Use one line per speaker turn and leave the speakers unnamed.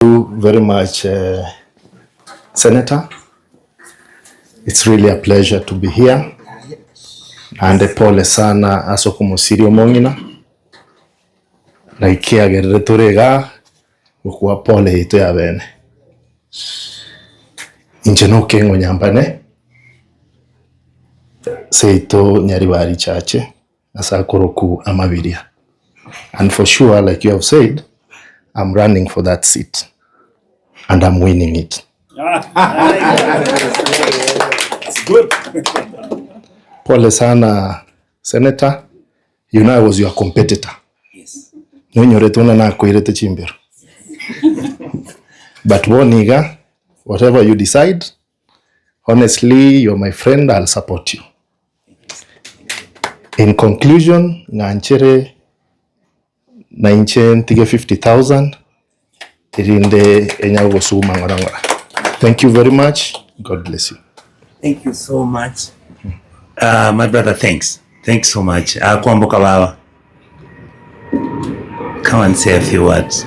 You very much, Senator. It's really a pleasure to be here. And pole sana aso kumusirio mongina. Na ikia gerere turega ukuwa pole hito ya bene. Injeno Okeng'o Nyambane. Seito nyaribari chache. Asa koroku amabiria. And for sure, like you have said, I'm running for that seat. And I'm winning it.
That's good.
Pole sana, Senator. You know I was your competitor.
Yes.
But Woniga, whatever you decide, honestly, you're my friend, I'll support you. In conclusion, nganchere na inche ntige 50,000 irinde enyago suma ngorangora. Thank you very much. God bless you.
Thank you so much. My brother, thanks. Thanks so much. Kwamboka baba. Come and say a few words.